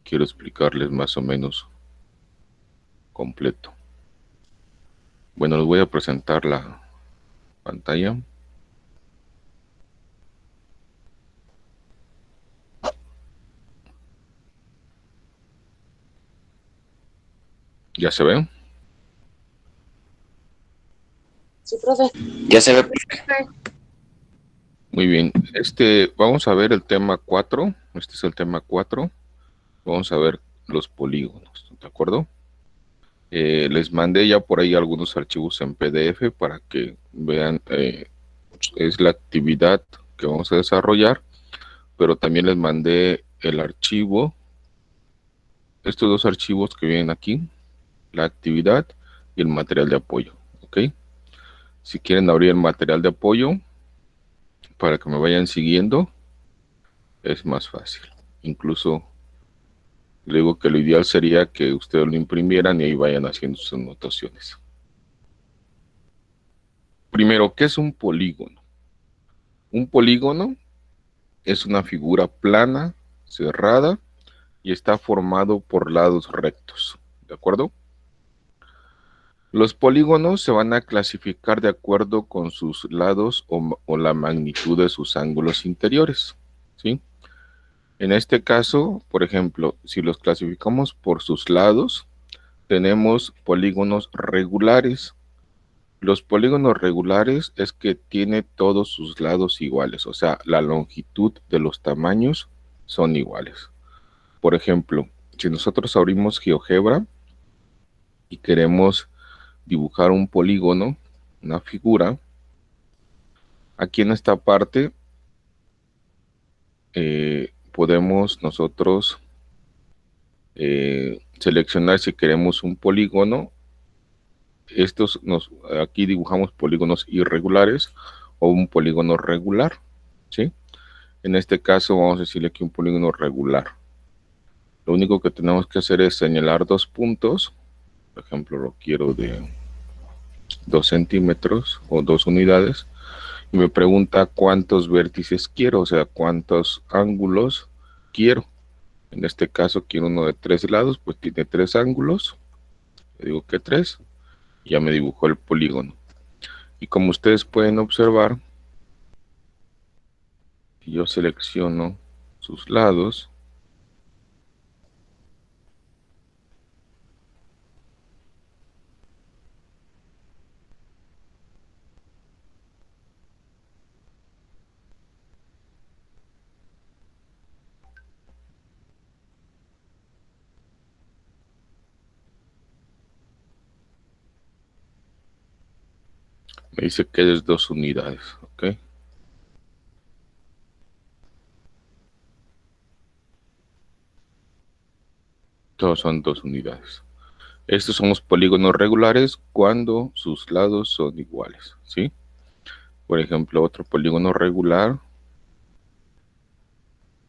quiero explicarles más o menos completo. Bueno, les voy a presentar la pantalla. ¿Ya se ve? Sí, profe. Ya se ve. Muy bien. Vamos a ver el tema 4. Este es el tema 4. Vamos a ver los polígonos, ¿de acuerdo? Les mandé ya por ahí algunos archivos en PDF para que vean. Es la actividad que vamos a desarrollar, pero también les mandé el archivo, estos dos archivos que vienen aquí, la actividad y el material de apoyo, ¿ok? Si quieren abrir el material de apoyo para que me vayan siguiendo, es más fácil. Incluso le digo que lo ideal sería que ustedes lo imprimieran y ahí vayan haciendo sus anotaciones. Primero, ¿qué es un polígono? Un polígono es una figura plana, cerrada, y está formado por lados rectos, ¿de acuerdo? Los polígonos se van a clasificar de acuerdo con sus lados o la magnitud de sus ángulos interiores, ¿sí? En este caso, por ejemplo, si los clasificamos por sus lados, tenemos polígonos regulares. Los polígonos regulares es que tiene todos sus lados iguales, o sea, la longitud de los tamaños son iguales. Por ejemplo, si nosotros abrimos GeoGebra y queremos dibujar un polígono, una figura, aquí en esta parte podemos nosotros seleccionar si queremos un polígono. Aquí dibujamos polígonos irregulares o un polígono regular, ¿sí? En este caso vamos a decirle aquí un polígono regular. Lo único que tenemos que hacer es señalar dos puntos. Por ejemplo, lo quiero de 2 centímetros o 2 unidades. Y me pregunta cuántos vértices quiero, o sea, cuántos ángulos quiero. En este caso quiero uno de 3 lados, pues tiene 3 ángulos. Le digo que 3. Ya me dibujó el polígono. Y como ustedes pueden observar, si yo selecciono sus lados, me dice que es 2 unidades, ¿ok? Todos son 2 unidades. Estos son los polígonos regulares cuando sus lados son iguales, ¿sí? Por ejemplo, otro polígono regular,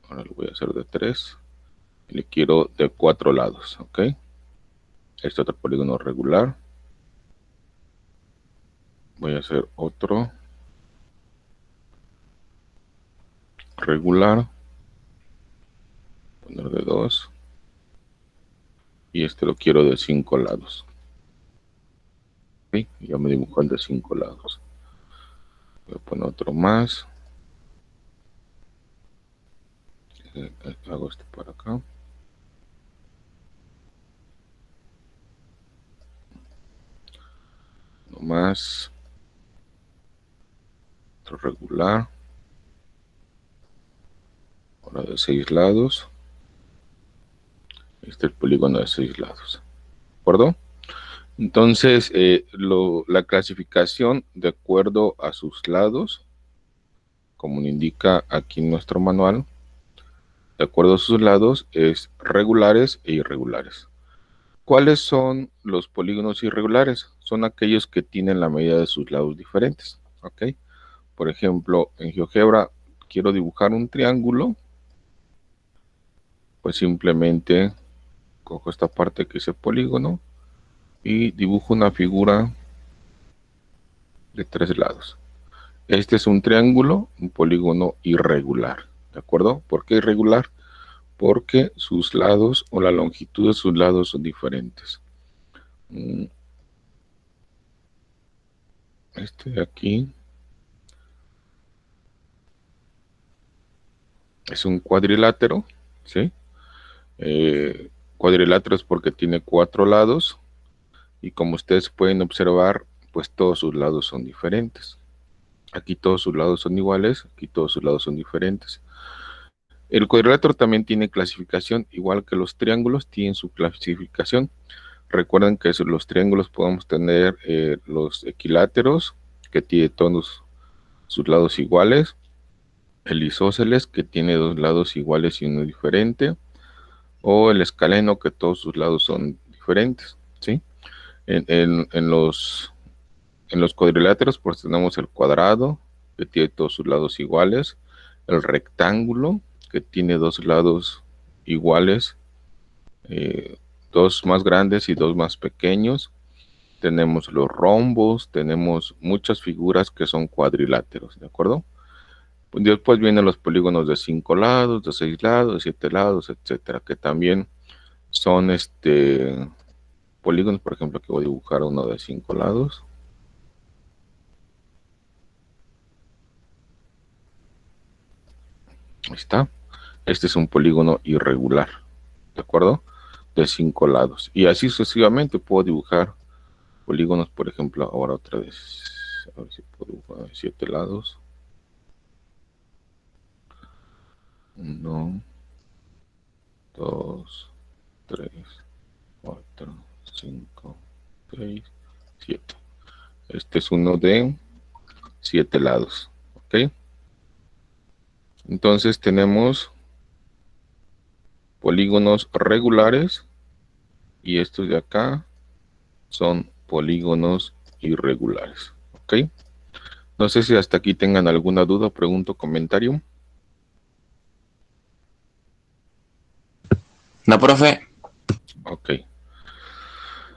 ahora lo voy a hacer de 3, le quiero de 4 lados, ¿ok? Este otro polígono regular, voy a hacer otro regular, poner de 2, y este lo quiero de 5 lados. ¿Sí? Ya me dibujó el de 5 lados. Voy a poner otro más. Hago este para acá. Uno más. Otro regular. Ahora de 6 lados. Este es el polígono de 6 lados. ¿De acuerdo? Entonces, la clasificación de acuerdo a sus lados, como nos indica aquí en nuestro manual, de acuerdo a sus lados, es regulares e irregulares. ¿Cuáles son los polígonos irregulares? Son aquellos que tienen la medida de sus lados diferentes, ¿ok? Por ejemplo, en GeoGebra quiero dibujar un triángulo, pues simplemente cojo esta parte que es el polígono y dibujo una figura de 3 lados. Este es un triángulo, un polígono irregular, ¿de acuerdo? ¿Por qué irregular? porque sus lados o la longitud de sus lados son diferentes. Este de aquí es un cuadrilátero, ¿sí? Cuadrilátero es porque tiene 4 lados y como ustedes pueden observar, pues todos sus lados son diferentes. Aquí todos sus lados son iguales, aquí todos sus lados son diferentes. El cuadrilátero también tiene clasificación, igual que los triángulos tienen su clasificación. Recuerden que los triángulos podemos tener los equiláteros, que tiene todos sus lados iguales, el isósceles, que tiene 2 lados iguales y uno diferente, o el escaleno, que todos sus lados son diferentes, ¿sí? En los cuadriláteros pues tenemos el cuadrado, que tiene todos sus lados iguales, el rectángulo, que tiene 2 lados iguales, 2 más grandes y 2 más pequeños. Tenemos los rombos, tenemos muchas figuras que son cuadriláteros, ¿de acuerdo? Después vienen los polígonos de 5 lados, de 6 lados, de 7 lados, etcétera, que también son polígonos. Por ejemplo, que voy a dibujar uno de 5 lados. Ahí está. Este es un polígono irregular, ¿de acuerdo? De 5 lados. Y así sucesivamente puedo dibujar polígonos, por ejemplo, ahora otra vez. A ver si puedo dibujar 7 lados. 1, 2, 3, 4, 5, 6, 7. Este es uno de 7 lados. ¿Ok? Entonces tenemos polígonos regulares y estos de acá son polígonos irregulares. ¿Ok? No sé si hasta aquí tengan alguna duda, pregunta o comentario. No, profe. Ok.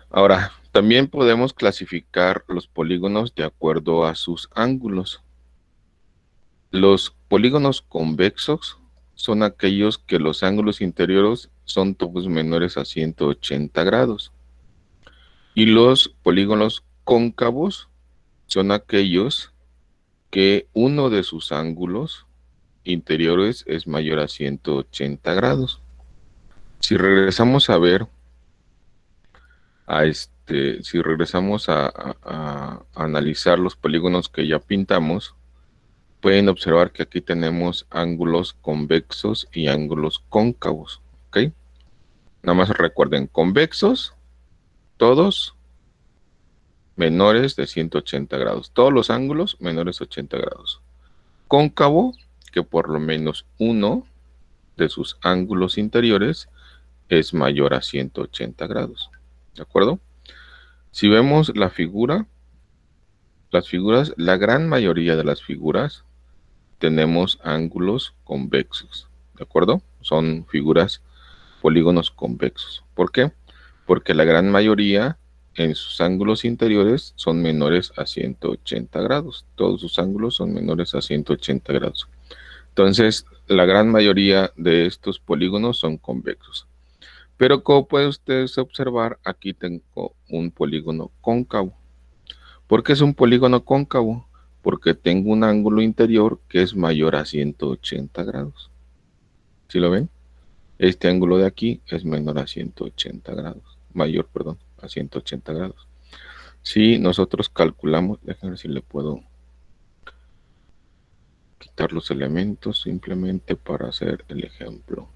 Ahora, también podemos clasificar los polígonos de acuerdo a sus ángulos. Los polígonos convexos son aquellos que los ángulos interiores son todos menores a 180 grados. Y los polígonos cóncavos son aquellos que uno de sus ángulos interiores es mayor a 180 grados. Si regresamos a ver si regresamos a analizar los polígonos que ya pintamos, pueden observar que aquí tenemos ángulos convexos y ángulos cóncavos, ¿ok? Nada más recuerden, convexos, todos menores de 180 grados. Todos los ángulos menores de 80 grados. Cóncavo, que por lo menos uno de sus ángulos interiores es mayor a 180 grados. ¿De acuerdo? Si vemos la figura, la gran mayoría de las figuras tenemos ángulos convexos. ¿De acuerdo? Son figuras, polígonos convexos. ¿Por qué? Porque la gran mayoría en sus ángulos interiores son menores a 180 grados. Todos sus ángulos son menores a 180 grados. Entonces, la gran mayoría de estos polígonos son convexos. Pero como pueden ustedes observar, aquí tengo un polígono cóncavo. ¿Por qué es un polígono cóncavo? Porque tengo un ángulo interior que es mayor a 180 grados. ¿Sí lo ven? Este ángulo de aquí es menor a 180 grados. Mayor, perdón, a 180 grados. Si nosotros calculamos, déjenme ver si le puedo quitar los elementos simplemente para hacer el ejemplo.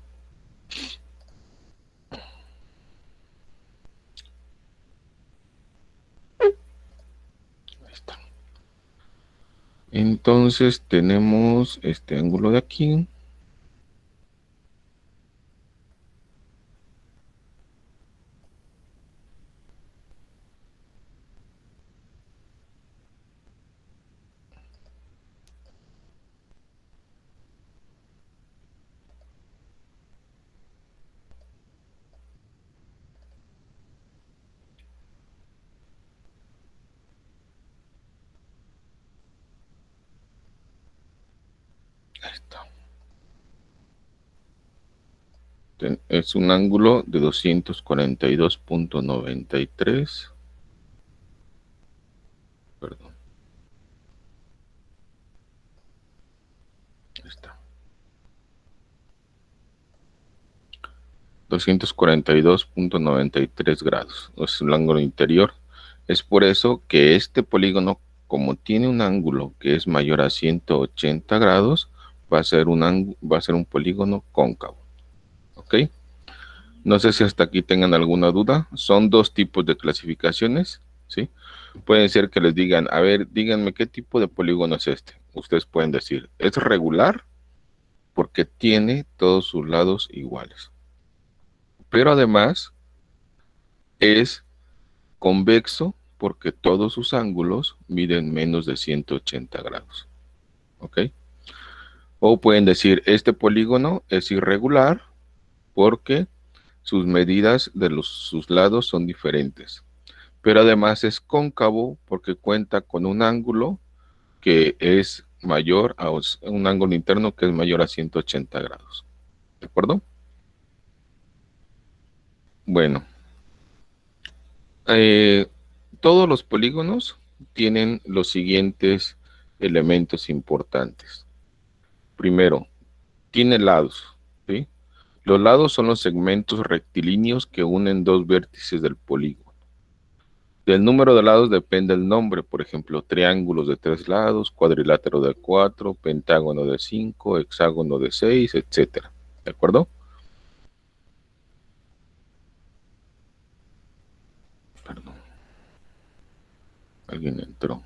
Ahí está. Entonces tenemos este ángulo de aquí. Ahí está. Es un ángulo de 242.93. Perdón. Ahí está. 242.93 grados. Es un ángulo interior. Es por eso que este polígono, como tiene un ángulo que es mayor a 180 grados, va a ser un polígono cóncavo. ¿Ok? No sé si hasta aquí tengan alguna duda. Son dos tipos de clasificaciones, ¿sí? Pueden ser que les digan, a ver, díganme qué tipo de polígono es este. Ustedes pueden decir, es regular porque tiene todos sus lados iguales. Pero además es convexo porque todos sus ángulos miden menos de 180 grados. ¿Ok? O pueden decir, este polígono es irregular porque sus medidas de sus lados son diferentes. Pero además es cóncavo porque cuenta con un ángulo que es mayor a un ángulo interno que es mayor a 180 grados. ¿De acuerdo? Bueno, eh, todos los polígonos tienen los siguientes elementos importantes. Primero, tiene lados, ¿sí? Los lados son los segmentos rectilíneos que unen dos vértices del polígono. Del número de lados depende el nombre, por ejemplo, triángulos de 3 lados, cuadrilátero de 4, pentágono de 5, hexágono de 6, etcétera. ¿De acuerdo? Perdón. Alguien entró.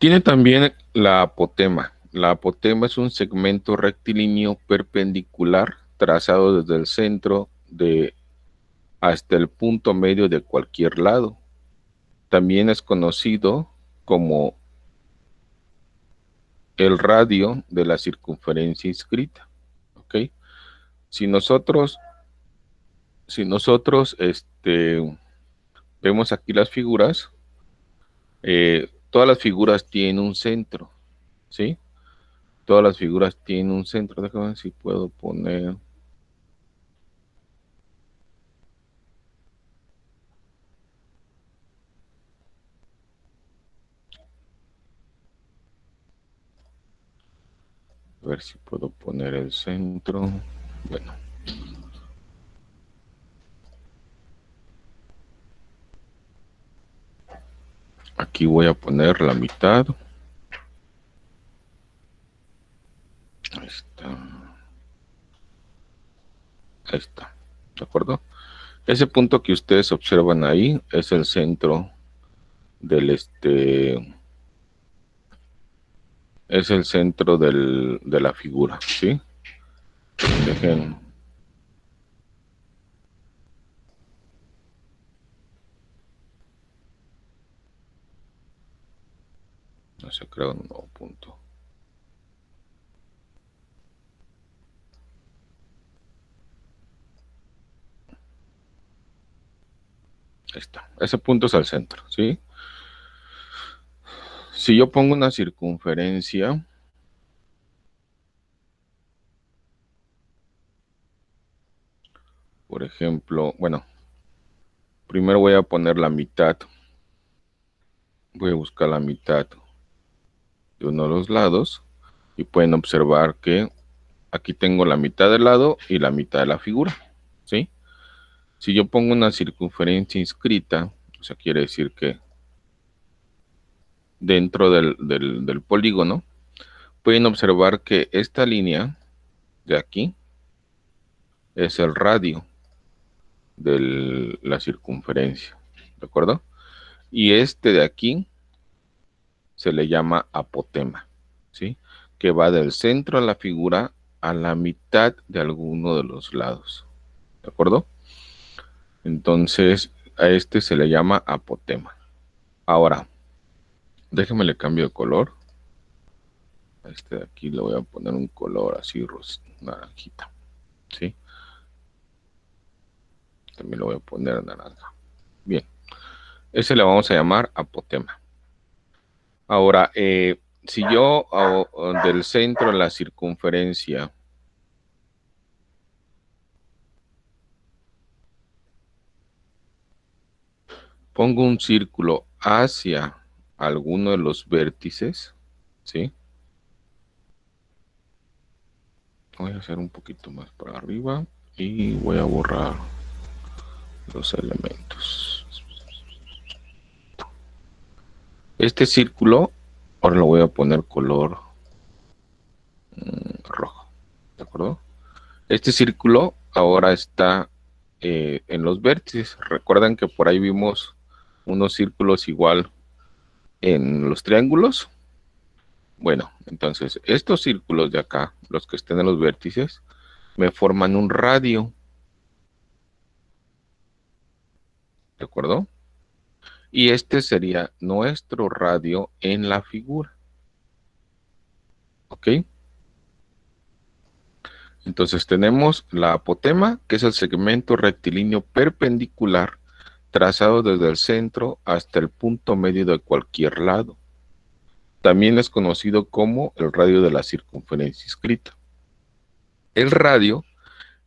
Tiene también la apotema. La apotema es un segmento rectilíneo perpendicular trazado desde el centro hasta el punto medio de cualquier lado. También es conocido como el radio de la circunferencia inscrita. ¿Ok? Si nosotros vemos aquí las figuras, todas las figuras tienen un centro, ¿sí? Todas las figuras tienen un centro. Déjame ver si puedo poner. A ver si puedo poner el centro. Bueno. Aquí voy a poner la mitad. Ahí está. Ahí está. ¿De acuerdo? Ese punto que ustedes observan ahí es el centro del es el centro de la figura, ¿sí? Dejen. No se crea un nuevo punto. Ahí está. Ese punto es el centro, ¿sí? Si yo pongo una circunferencia, por ejemplo, bueno, primero voy a poner la mitad. Voy a buscar la mitad de uno de los lados y pueden observar que aquí tengo la mitad del lado y la mitad de la figura, ¿sí? Si yo pongo una circunferencia inscrita, o sea, quiere decir que dentro del polígono, pueden observar que esta línea de aquí es el radio de la circunferencia, ¿de acuerdo? Y este de aquí se le llama apotema, ¿sí? Que va del centro de la figura a la mitad de alguno de los lados, ¿de acuerdo? Entonces, a este se le llama apotema. Ahora, déjeme le cambio de color. A este de aquí le voy a poner un color así, naranjita, ¿sí? También lo voy a poner naranja. Bien, ese le vamos a llamar apotema. Ahora, si yo del centro a la circunferencia pongo un círculo hacia alguno de los vértices, ¿sí? Voy a hacer un poquito más para arriba y voy a borrar los elementos. Este círculo, ahora lo voy a poner color rojo, ¿de acuerdo? Este círculo ahora está en los vértices. Recuerdan que por ahí vimos unos círculos igual en los triángulos. Bueno, entonces estos círculos de acá, los que estén en los vértices, me forman un radio, ¿de acuerdo? Y este sería nuestro radio en la figura, ¿ok? Entonces tenemos la apotema, que es el segmento rectilíneo perpendicular trazado desde el centro hasta el punto medio de cualquier lado. También es conocido como el radio de la circunferencia inscrita. El radio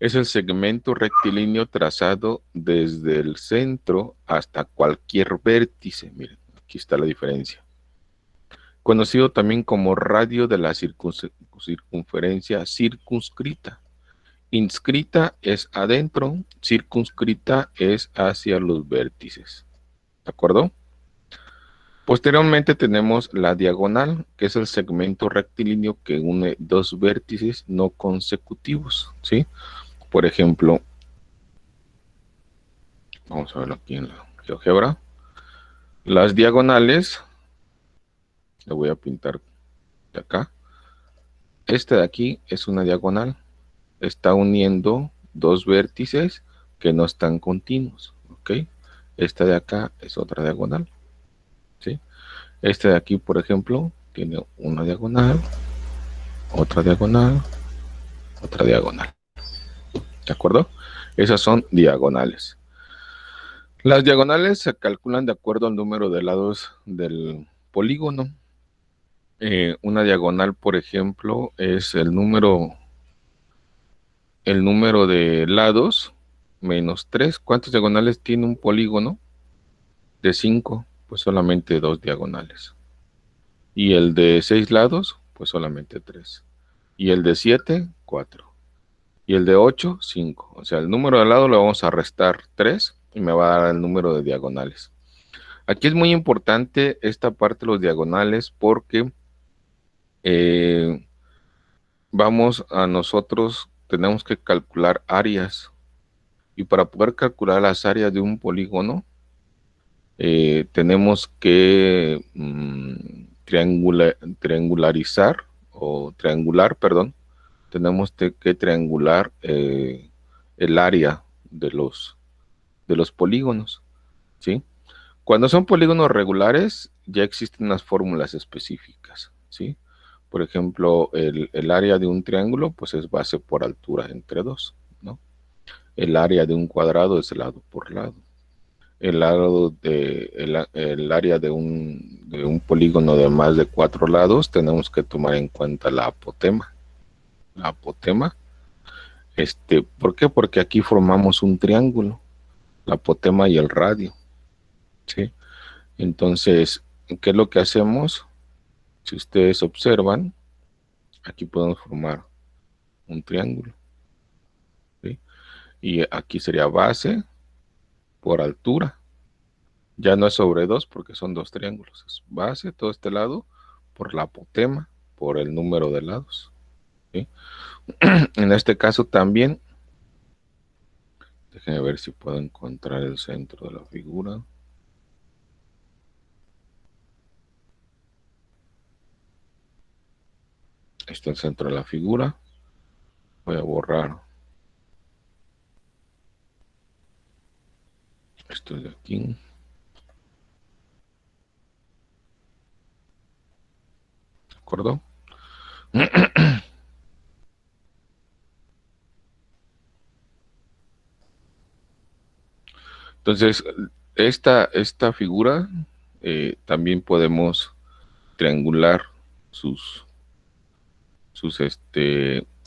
es el segmento rectilíneo trazado desde el centro hasta cualquier vértice. Miren, aquí está la diferencia. Conocido también como radio de la circunferencia circunscrita. Inscrita es adentro, circunscrita es hacia los vértices. ¿De acuerdo? Posteriormente tenemos la diagonal, que es el segmento rectilíneo que une dos vértices no consecutivos, ¿sí? Por ejemplo, vamos a verlo aquí en la GeoGebra. Las diagonales, le voy a pintar de acá. Este de aquí es una diagonal. Está uniendo dos vértices que no están continuos, ¿ok? Esta de acá es otra diagonal, ¿sí? Este de aquí, por ejemplo, tiene una diagonal, otra diagonal, otra diagonal. ¿De acuerdo? Esas son diagonales. Las diagonales se calculan de acuerdo al número de lados del polígono. Una diagonal, por ejemplo, es el número de lados menos 3. ¿Cuántas diagonales tiene un polígono? De 5, pues solamente 2 diagonales. Y el de 6 lados, pues solamente 3. Y el de 7, 4. Y el de 8, 5. O sea, el número de lados le vamos a restar 3 y me va a dar el número de diagonales. Aquí es muy importante esta parte de los diagonales porque nosotros tenemos que calcular áreas. Y para poder calcular las áreas de un polígono, tenemos que triangularizar, perdón. Tenemos que triangular el área de los polígonos, ¿sí? Cuando son polígonos regulares, ya existen unas fórmulas específicas, ¿sí? Por ejemplo, el área de un triángulo, pues es base por altura entre 2, ¿no? El área de un cuadrado es lado por lado. El área de un polígono de más de 4 lados, tenemos que tomar en cuenta la apotema. La apotema, ¿por qué? Porque aquí formamos un triángulo, la apotema y el radio, ¿sí? Entonces, ¿qué es lo que hacemos? Si ustedes observan, aquí podemos formar un triángulo, ¿sí? Y aquí sería base por altura. Ya no es sobre 2 porque son 2 triángulos. Es base, todo este lado, por la apotema, por el número de lados, ¿sí? En este caso también, déjenme ver si puedo encontrar el centro de la figura. Está el centro de la figura. Voy a borrar esto de aquí. ¿De acuerdo? Entonces, esta figura también podemos triangular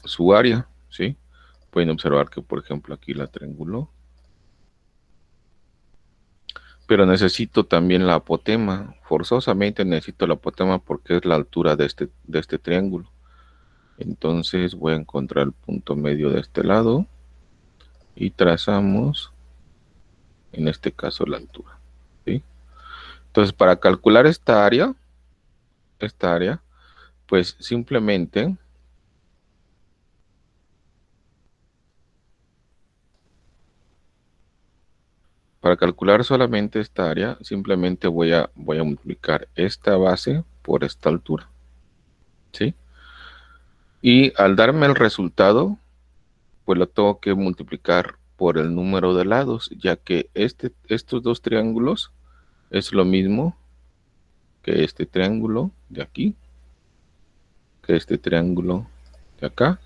su área, ¿sí? Pueden observar que, por ejemplo, aquí la trianguló. Pero necesito también la apotema. Forzosamente necesito la apotema porque es la altura de este triángulo. Entonces voy a encontrar el punto medio de este lado y trazamos, en este caso, la altura, ¿sí? Entonces, para calcular esta área, pues simplemente para calcular solamente esta área, simplemente voy a multiplicar esta base por esta altura, ¿sí? Y al darme el resultado, pues lo tengo que multiplicar por el número de lados, ya que estos dos triángulos es lo mismo que este triángulo de aquí, que este triángulo de acá,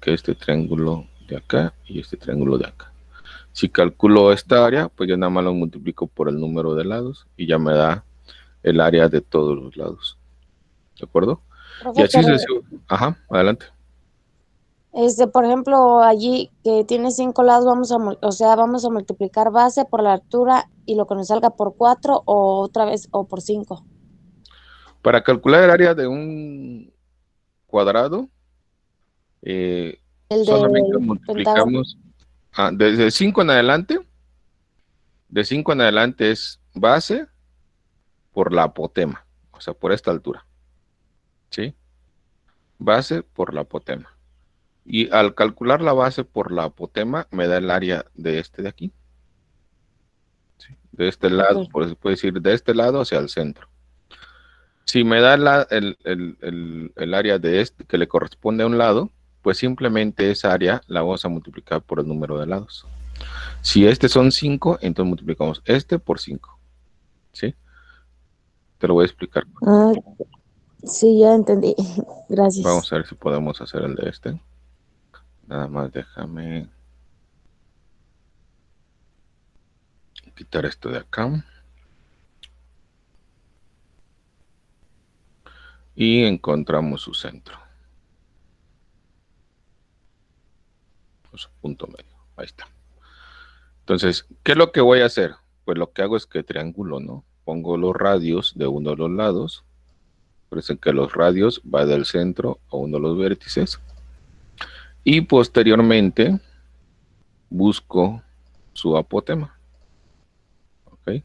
que este triángulo de acá y este triángulo de acá. Si calculo esta área, pues yo nada más lo multiplico por el número de lados y ya me da el área de todos los lados. ¿De acuerdo? Y Profe, así se... pero Ajá, adelante. por ejemplo, allí que tiene 5 lados, vamos a multiplicar base por la altura y lo que nos salga por 4 o otra vez o por 5. Para calcular el área de un cuadrado, El solamente del pentágono. multiplicamos desde 5 en adelante. De 5 en adelante es base por la apotema, o sea, por esta altura, ¿sí? Base por la apotema. Y al calcular la base por la apotema, me da el área de este de aquí, ¿sí? De este lado, Okay. por eso puede decir de este lado hacia el centro. Si me da el área de este que le corresponde a un lado, pues simplemente esa área la vamos a multiplicar por el número de lados. Si este son 5, entonces multiplicamos este por 5, ¿sí? Te lo voy a explicar. Ah, sí, ya entendí. Vamos Gracias. a ver si podemos hacer el de este. Nada más déjame quitar esto de acá. Y encontramos su centro. Su punto medio. Ahí está. Entonces, ¿qué es lo que voy a hacer? Pues lo que hago es que triángulo, ¿no? Pongo los radios de uno de los lados. Parece que los radios va del centro a uno de los vértices. Y posteriormente busco su apotema. ¿Ok?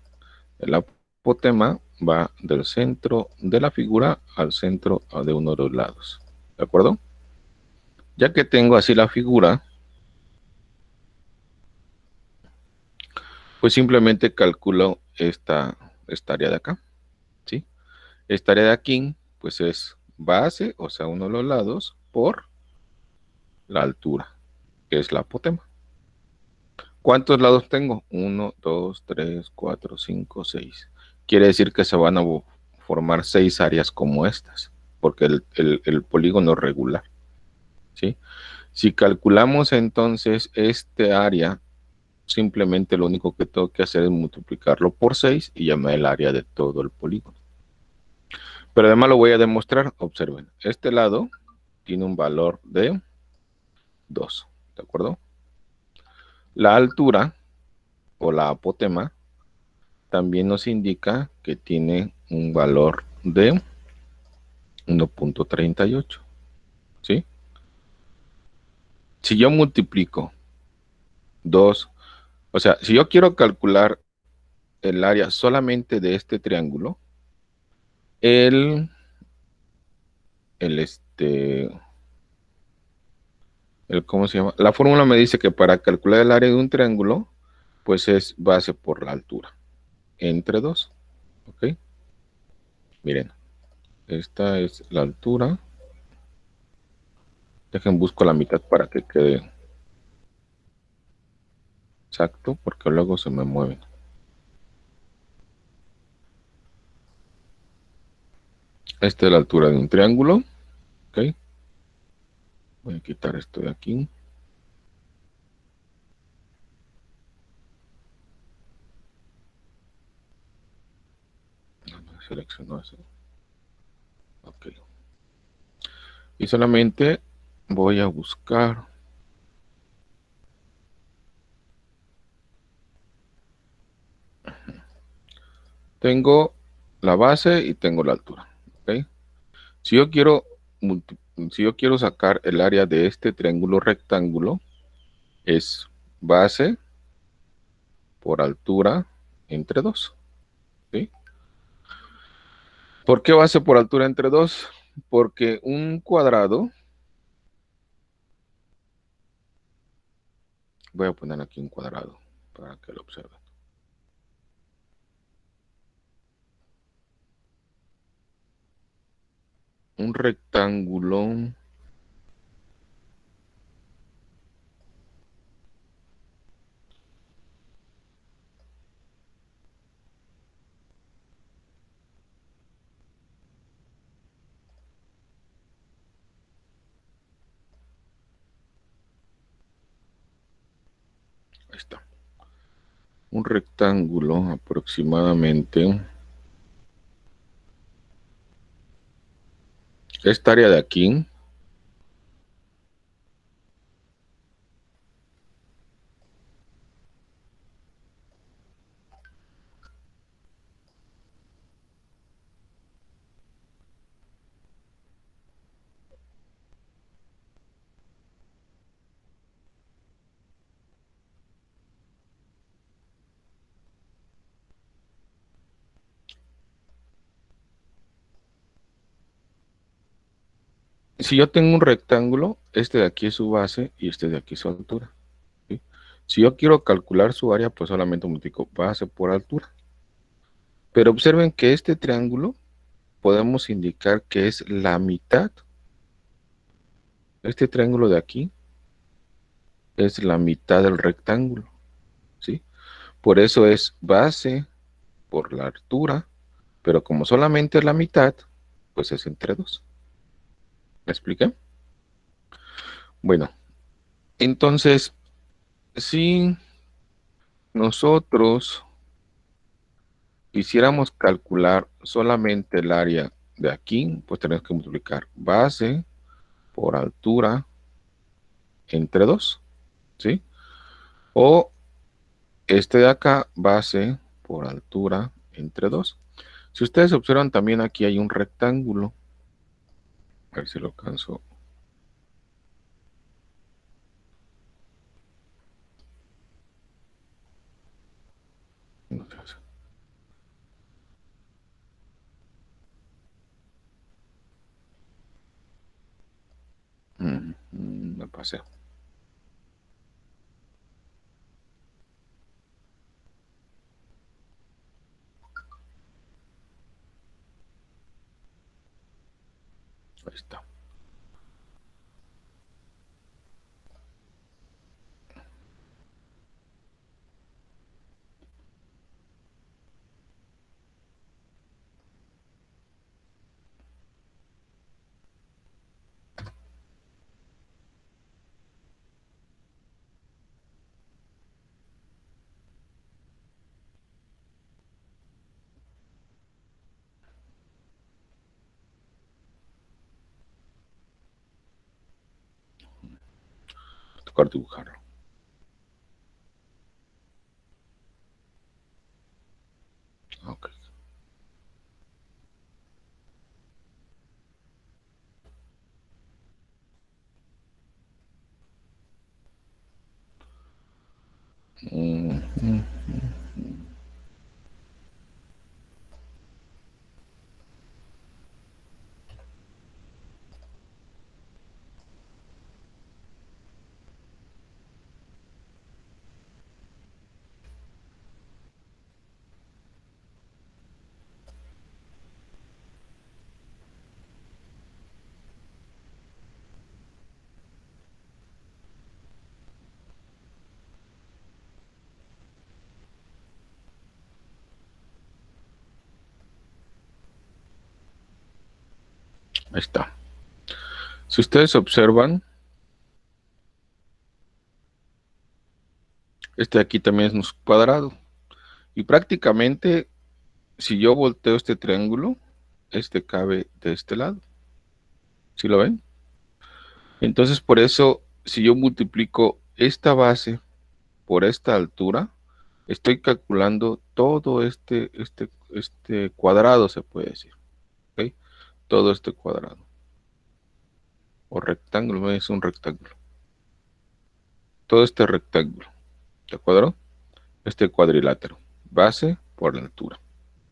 El apotema va del centro de la figura al centro de uno de los lados. ¿De acuerdo? Ya que tengo así la figura, pues simplemente calculo esta área de acá, ¿sí? Esta área de aquí, pues es base, o sea, uno de los lados, por la altura, que es la apotema. ¿Cuántos lados tengo? 1, 2, 3, 4, 5, 6. Quiere decir que se van a formar 6 áreas como estas, porque el polígono es regular, ¿sí? Si calculamos entonces este área, simplemente lo único que tengo que hacer es multiplicarlo por 6 y ya me da el área de todo el polígono. Pero además lo voy a demostrar. Observen, este lado tiene un valor de 2, ¿de acuerdo? La altura o la apotema también nos indica que tiene un valor de 1.38, ¿sí? Si yo multiplico 2, o sea, si yo quiero calcular el área solamente de este triángulo, el, el este, ¿cómo se llama? La fórmula me dice que para calcular el área de un triángulo, pues es base por la altura, entre 2, ¿ok? Miren, esta es la altura. Dejen busco la mitad para que quede exacto, porque luego se me mueven. Esta es la altura de un triángulo, ¿ok? Voy a quitar esto de aquí. Selecciono eso. Ok. Y solamente voy a buscar. Tengo la base y tengo la altura. ¿Ok? Si yo quiero, si yo quiero sacar el área de este triángulo rectángulo, es base por altura entre 2. ¿Sí? ¿Por qué base por altura entre 2? Porque un cuadrado, voy a poner aquí un cuadrado para que lo observen. Un rectángulo ahí está. Un rectángulo aproximadamente, esta área de aquí, si yo tengo un rectángulo, este de aquí es su base y este de aquí es su altura. ¿Sí? Si yo quiero calcular su área, pues solamente multiplico base por altura. Pero observen que este triángulo podemos indicar que es la mitad. Este triángulo de aquí es la mitad del rectángulo. ¿Sí? Por eso es base por la altura, pero como solamente es la mitad, pues es entre 2. ¿Me expliqué? Bueno, entonces, si nosotros quisiéramos calcular solamente el área de aquí, pues tenemos que multiplicar base por altura entre 2, ¿sí? O este de acá, base por altura entre 2. Si ustedes observan, también aquí hay un rectángulo. A ver si lo alcanzo. No sé. Me pasé. Ahí está. Tocar dibujarlo. Ok. Mm, Ahí está. Si ustedes observan, este de aquí también es un cuadrado. Y prácticamente, si yo volteo este triángulo, este cabe de este lado. ¿Sí lo ven? Entonces, por eso, si yo multiplico esta base por esta altura, estoy calculando todo este cuadrado, se puede decir. ¿Ok? Todo este cuadrado. O rectángulo, no es un rectángulo. Todo este rectángulo. ¿De acuerdo? Este cuadrilátero. Base por altura.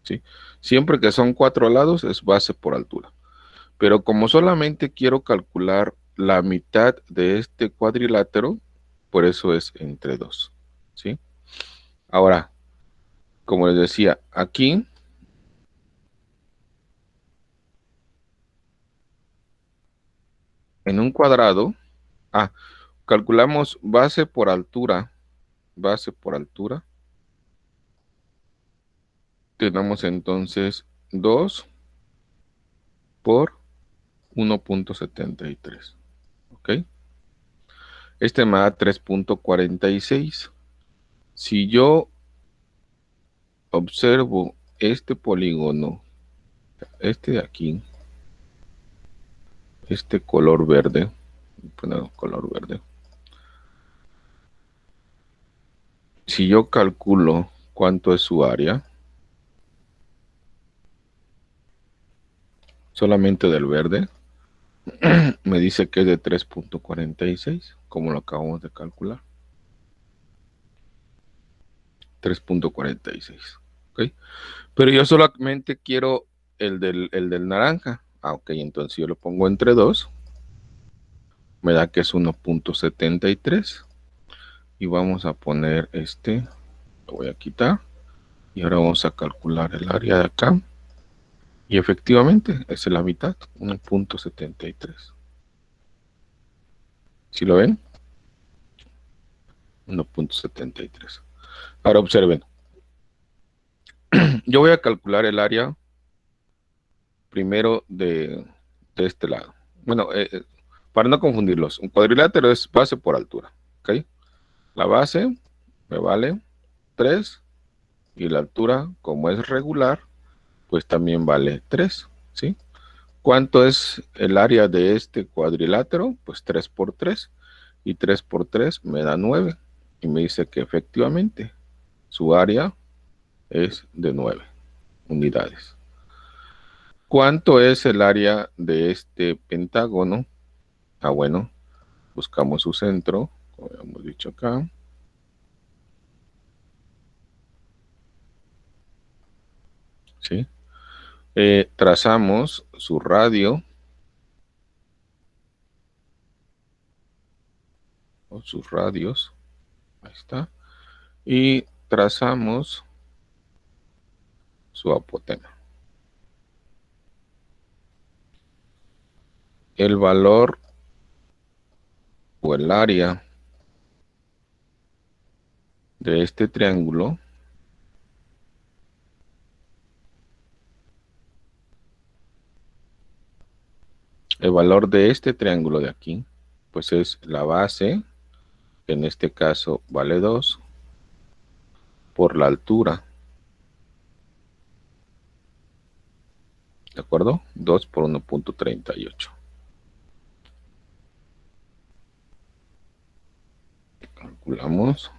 ¿Sí? Siempre que son 4 lados es base por altura. Pero como solamente quiero calcular la mitad de este cuadrilátero, por eso es entre 2. ¿Sí? Ahora, como les decía, aquí en un cuadrado, calculamos base por altura. Base por altura. Tenemos entonces 2 por 1.73. ¿Ok? Este me da 3.46. Si yo observo este polígono, este de aquí, este color verde, poner color verde. Si yo calculo cuánto es su área, solamente del verde, me dice que es de 3.46, como lo acabamos de calcular. 3.46. ¿Ok? Pero yo solamente quiero el del naranja. Ok, entonces yo lo pongo entre 2. Me da que es 1.73. Y vamos a poner este. Lo voy a quitar. Y ahora vamos a calcular el área de acá. Y efectivamente es la mitad. 1.73. ¿Sí lo ven? 1.73. Ahora observen. Yo voy a calcular el área primero de este lado. Bueno, para no confundirlos, un cuadrilátero es base por altura. ¿Ok? La base me vale 3 y la altura, como es regular, pues también vale 3. ¿Sí? ¿Cuánto es el área de este cuadrilátero? Pues 3 por 3. Y 3 por 3 me da 9. Y me dice que efectivamente su área es de 9 unidades. ¿Cuánto es el área de este pentágono? Bueno, buscamos su centro, como hemos dicho acá. ¿Sí? Trazamos su radio o sus radios. Ahí está. Y trazamos su apotema. El valor o el área de este triángulo el valor de este triángulo de aquí, pues es la base, que en este caso vale 2, por la altura. ¿De acuerdo? 2 por 1.38. Calculamos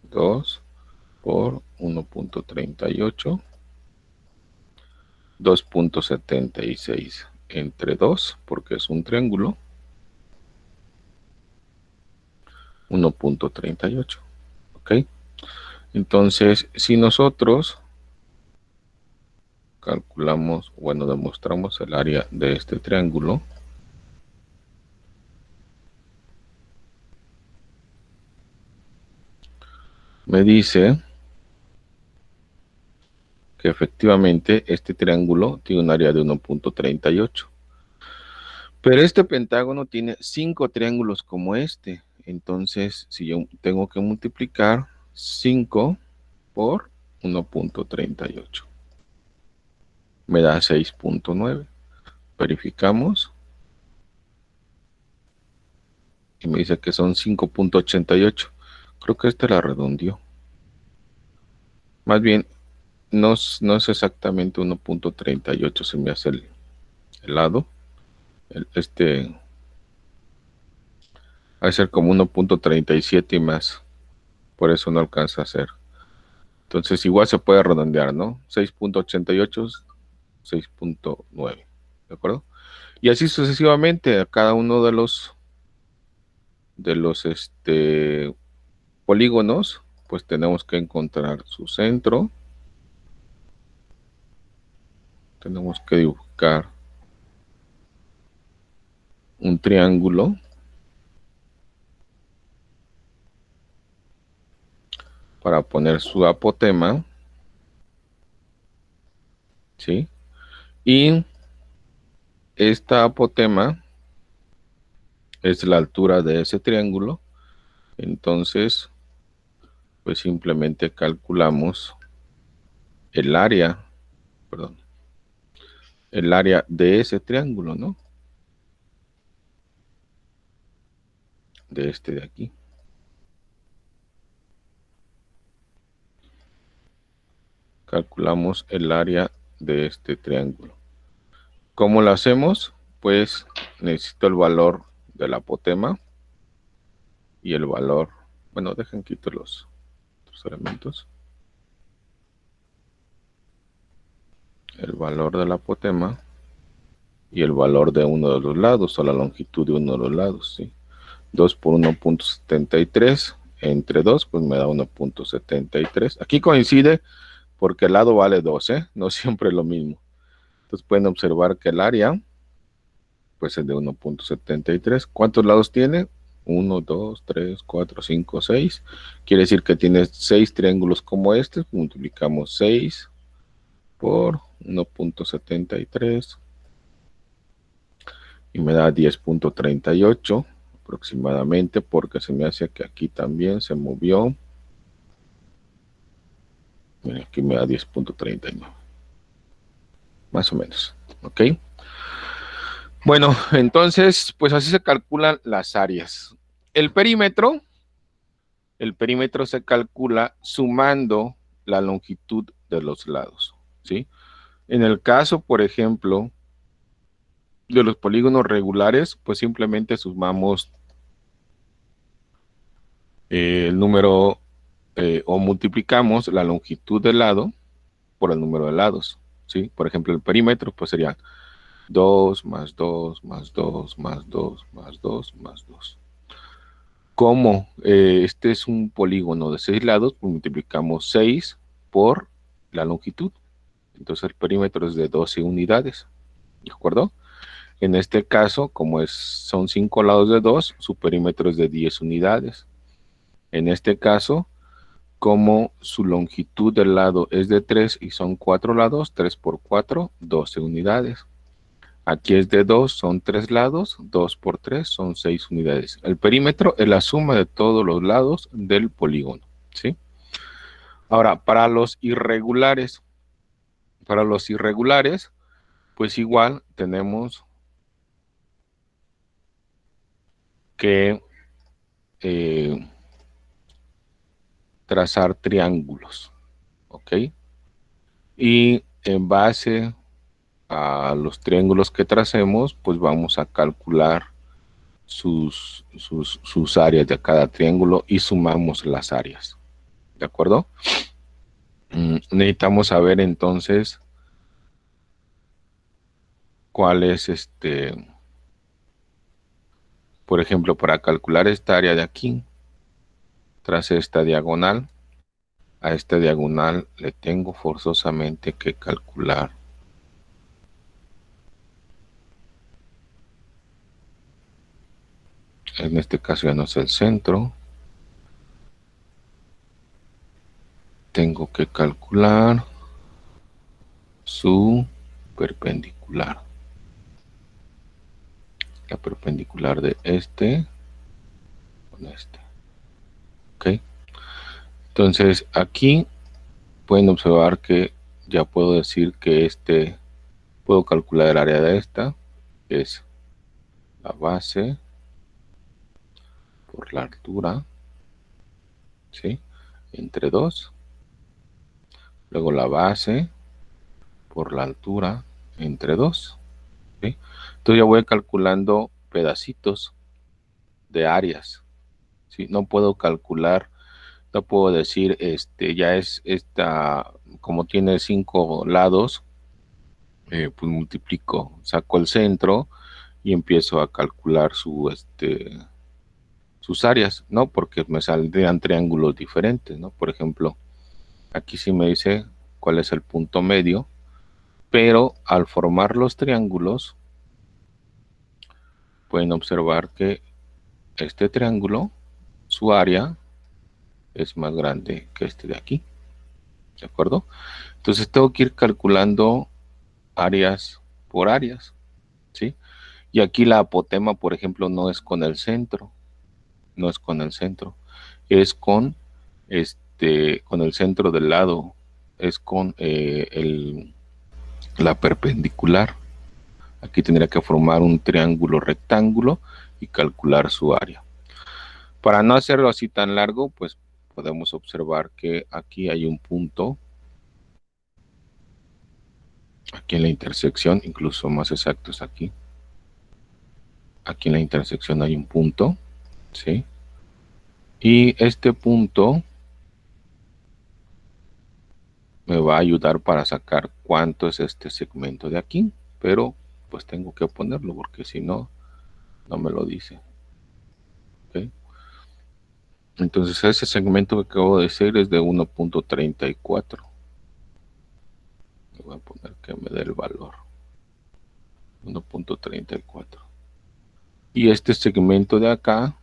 2 por 1.38. 2.76 entre 2, porque es un triángulo. 1.38. ¿Ok? Entonces, si nosotros calculamos, bueno, demostramos el área de este triángulo, me dice que efectivamente este triángulo tiene un área de 1.38. Pero este pentágono tiene 5 triángulos como este. Entonces, si yo tengo que multiplicar 5 por 1.38, me da 6.9. Verificamos. Y me dice que son 5.88. Creo que este la redondeó. Más bien, no es exactamente 1.38, se me hace el lado. Va a ser como 1.37 y más. Por eso no alcanza a ser. Entonces igual se puede redondear, ¿no? 6.88, 6.9. ¿De acuerdo? Y así sucesivamente a cada uno de los polígonos, pues tenemos que encontrar su centro. Tenemos que dibujar un triángulo para poner su apotema, ¿sí? Y esta apotema es la altura de ese triángulo. Entonces, pues simplemente calculamos el área, perdón, el área de ese triángulo, ¿no? De este de aquí. Calculamos el área de este triángulo. ¿Cómo lo hacemos? Pues necesito el valor del apotema y el valor, bueno, dejen quito los elementos. El valor del apotema y el valor de uno de los lados, o la longitud de uno de los lados, ¿sí? 2 por 1.73 entre 2, pues me da 1.73. Aquí coincide porque el lado vale 2, ¿eh? No siempre es lo mismo. Entonces pueden observar que el área, pues es de 1.73. ¿Cuántos lados tiene? 1, 2, 3, 4, 5, 6. Quiere decir que tiene 6 triángulos como este. Multiplicamos 6 por 1.73 y me da 10.38 aproximadamente, porque se me hace que aquí también se movió. Miren, aquí me da 10.39. Más o menos. ¿Ok? Bueno, entonces, pues así se calculan las áreas. El perímetro se calcula sumando la longitud de los lados, ¿sí? En el caso, por ejemplo, de los polígonos regulares, pues simplemente sumamos el número o multiplicamos la longitud del lado por el número de lados, ¿sí? Por ejemplo, el perímetro pues sería 2 más 2 más 2 más 2 más 2 más 2. Como este es un polígono de 6 lados, pues multiplicamos 6 por la longitud. Entonces el perímetro es de 12 unidades, ¿de acuerdo? En este caso, como son 5 lados de 2, su perímetro es de 10 unidades. En este caso, como su longitud del lado es de 3 y son 4 lados, 3 por 4, 12 unidades. Aquí es de 2, son 3 lados, 2 por 3 son 6 unidades. El perímetro es la suma de todos los lados del polígono, ¿sí? Ahora, para los irregulares, pues igual tenemos que trazar triángulos, ¿ok? Y en base a los triángulos que tracemos, pues vamos a calcular sus áreas de cada triángulo y sumamos las áreas, ¿de acuerdo? Necesitamos saber entonces cuál es por ejemplo, para calcular esta área de aquí, trace esta diagonal. A esta diagonal le tengo forzosamente que calcular en este caso ya no es el centro. Tengo que calcular su perpendicular. La perpendicular de este con este. ¿Ok? Entonces aquí pueden observar que ya puedo decir que puedo calcular el área de esta, que es la base por la altura, ¿sí? Entre 2 luego la base por la altura entre 2. ¿Sí? Entonces ya voy calculando pedacitos de áreas. ¿Sí? No puedo calcular, no puedo decir, ya es esta, como tiene 5 lados, pues multiplico, saco el centro y empiezo a calcular sus áreas, ¿no? Porque me saldrían triángulos diferentes, ¿no? Por ejemplo, aquí sí me dice cuál es el punto medio, pero al formar los triángulos, pueden observar que este triángulo, su área es más grande que este de aquí, ¿de acuerdo? Entonces tengo que ir calculando áreas por áreas, ¿sí? Y aquí la apotema, por ejemplo, no es con el centro, no es con el centro, es con el centro del lado, es con la perpendicular. Aquí tendría que formar un triángulo rectángulo y calcular su área. Para no hacerlo así tan largo, pues podemos observar que aquí hay un punto, aquí en la intersección, incluso más exacto es aquí. Aquí en la intersección hay un punto, ¿sí? Y este punto me va a ayudar para sacar cuánto es este segmento de aquí, pero pues tengo que ponerlo porque si no, no me lo dice. ¿Okay? Entonces ese segmento que acabo de decir es de 1.34. Voy a poner que me dé el valor. 1.34. Y este segmento de acá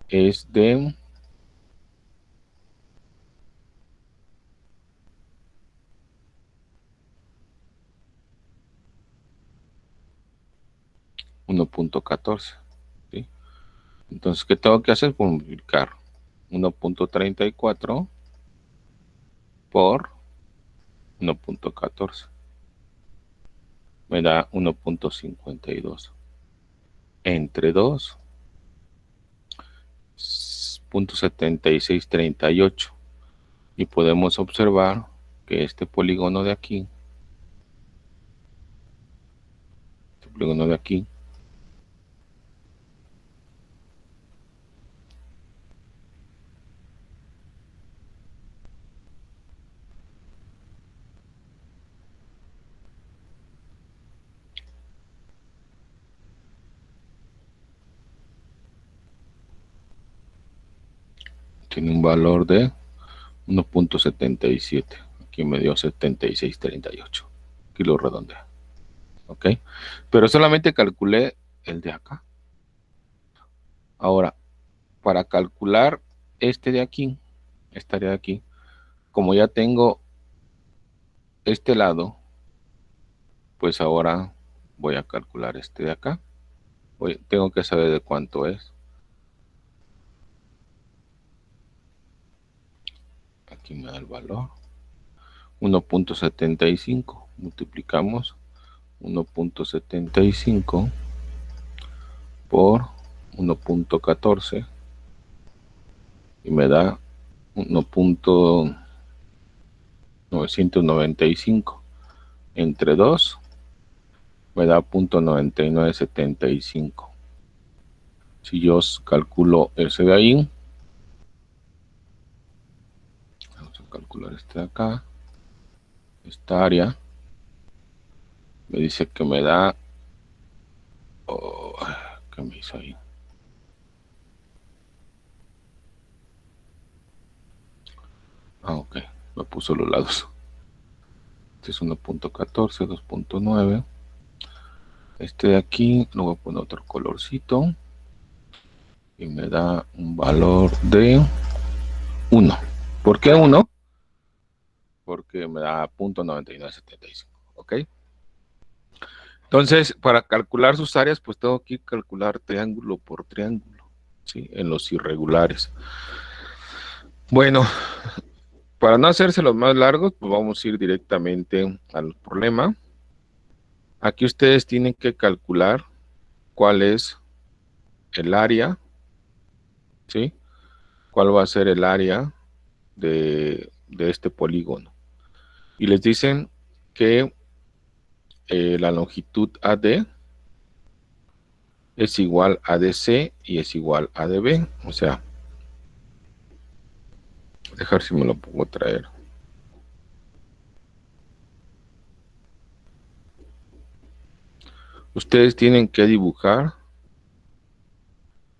es de 1.14. ¿Sí? Entonces, ¿qué tengo que hacer? Multiplicar 1.34 por 1.14. Me da 1.52. Entre 2.7638. Y podemos observar que este polígono de aquí, tiene un valor de 1.77. Aquí me dio 7638. Aquí lo redondeo. ¿Ok? Pero solamente calculé el de acá. Ahora, para calcular este de aquí, esta área de aquí, como ya tengo este lado, pues ahora voy a calcular este de acá. Tengo que saber de cuánto es. Aquí me da el valor. 1.75. Multiplicamos 1.75 por 1.14 y me da 1.995 entre 2 me da 0.9975. Si yo calculo ese de ahí, vamos a calcular este de acá, esta área, me dice que me da, ¿qué me hizo ahí? Ok, me puso los lados. Este es 1.14, 2.9. Este de aquí lo voy a poner otro colorcito y me da un valor de 1. ¿Por qué 1? Porque me da 0.9975. ¿Ok? Entonces, para calcular sus áreas, pues tengo que calcular triángulo por triángulo, ¿sí? En los irregulares. Bueno, para no hacerse los más largos, pues vamos a ir directamente al problema. Aquí ustedes tienen que calcular cuál es el área, ¿sí? cuál va a ser el área de este polígono. Y les dicen que la longitud AD es igual a DC y es igual a DB. O sea, dejar si me lo puedo traer. Ustedes tienen que dibujar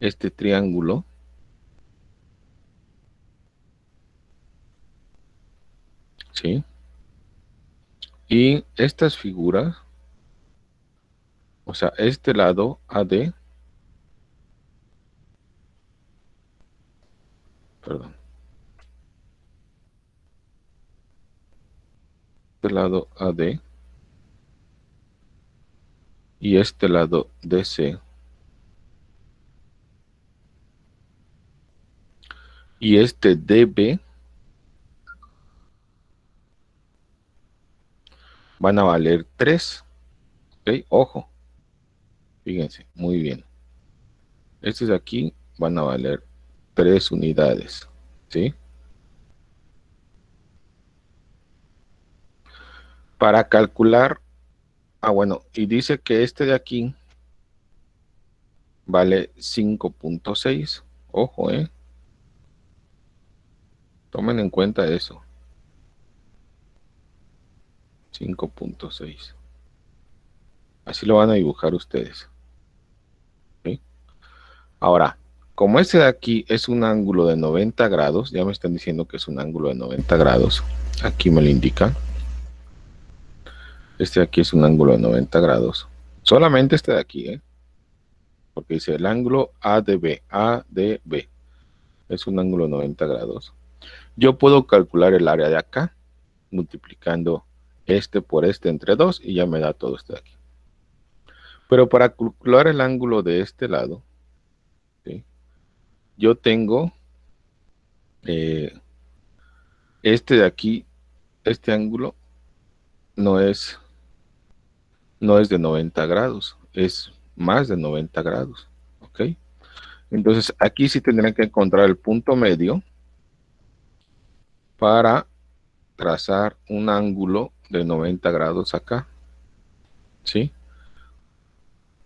este triángulo. ¿Sí? Y estas figuras, o sea, este lado AD, perdón, este lado AD y este lado DC y este DB van a valer 3. ¿Ok? Ojo, fíjense, muy bien. Estos de aquí van a valer 3 unidades. ¿Sí? Para calcular, bueno, y dice que este de aquí vale 5.6. Ojo, tomen en cuenta eso. 5.6. Así lo van a dibujar ustedes. ¿Sí? Ahora, como este de aquí es un ángulo de 90 grados, ya me están diciendo que es un ángulo de 90 grados. Aquí me lo indican. Este de aquí es un ángulo de 90 grados. Solamente este de aquí, porque dice el ángulo ADB. ADB es un ángulo de 90 grados. Yo puedo calcular el área de acá, multiplicando este por este entre 2 y ya me da todo esto de aquí. Pero para calcular el ángulo de este lado, ¿sí? Yo tengo este de aquí, este ángulo no es de 90 grados, es más de 90 grados. ¿Ok? Entonces aquí sí tendrán que encontrar el punto medio para trazar un ángulo de 90 grados acá. ¿Sí?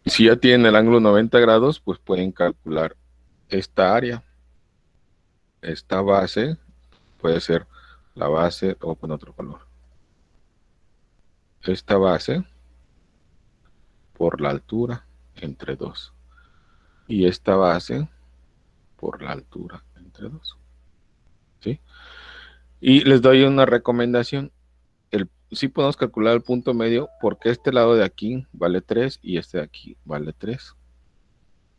Si ya tienen el ángulo 90 grados, pues pueden calcular esta área. Esta base puede ser la base, o con otro color. Esta base por la altura entre 2. Y esta base por la altura entre 2. ¿Sí? Y les doy una recomendación. Sí podemos calcular el punto medio porque este lado de aquí vale 3 y este de aquí vale 3.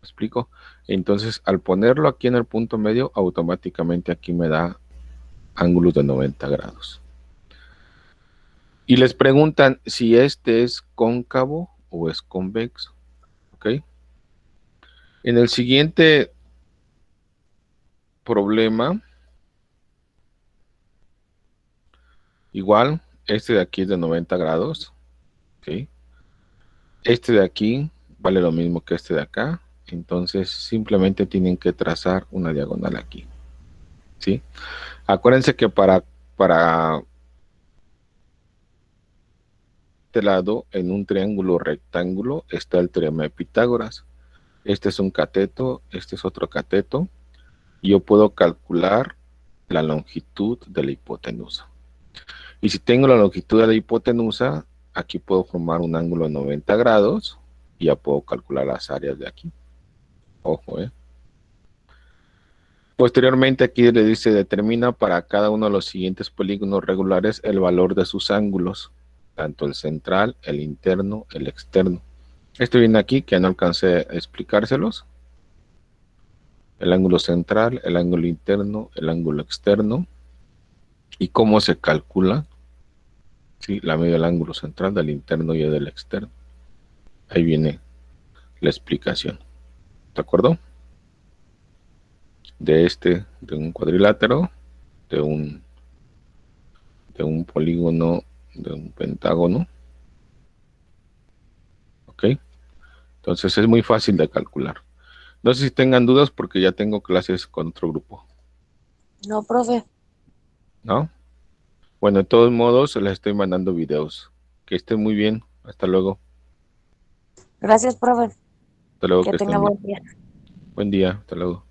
¿Me explico? Entonces, al ponerlo aquí en el punto medio, automáticamente aquí me da ángulos de 90 grados. Y les preguntan si este es cóncavo o es convexo. ¿Ok? En el siguiente problema, igual, este de aquí es de 90 grados. ¿Ok? Este de aquí vale lo mismo que este de acá. Entonces, simplemente tienen que trazar una diagonal aquí. ¿Sí? Acuérdense que para este lado, en un triángulo rectángulo, está el teorema de Pitágoras. Este es un cateto, este es otro cateto. Y yo puedo calcular la longitud de la hipotenusa. Y si tengo la longitud de la hipotenusa, aquí puedo formar un ángulo de 90 grados y ya puedo calcular las áreas de aquí. Ojo, Posteriormente aquí le dice determina para cada uno de los siguientes polígonos regulares el valor de sus ángulos, tanto el central, el interno, el externo. Esto viene aquí que no alcancé a explicárselos. El ángulo central, el ángulo interno, el ángulo externo y cómo se calcula, ¿sí? La media del ángulo central, del interno y del externo. Ahí viene la explicación. ¿De acuerdo? De un cuadrilátero, de un polígono, de un pentágono. ¿Ok? Entonces es muy fácil de calcular. No sé si tengan dudas porque ya tengo clases con otro grupo. No, profe. ¿No? Bueno, de todos modos, les estoy mandando videos. Que estén muy bien. Hasta luego. Gracias, profe. Hasta luego, Que que tenga estén bien. buen día. Buen día. Hasta luego.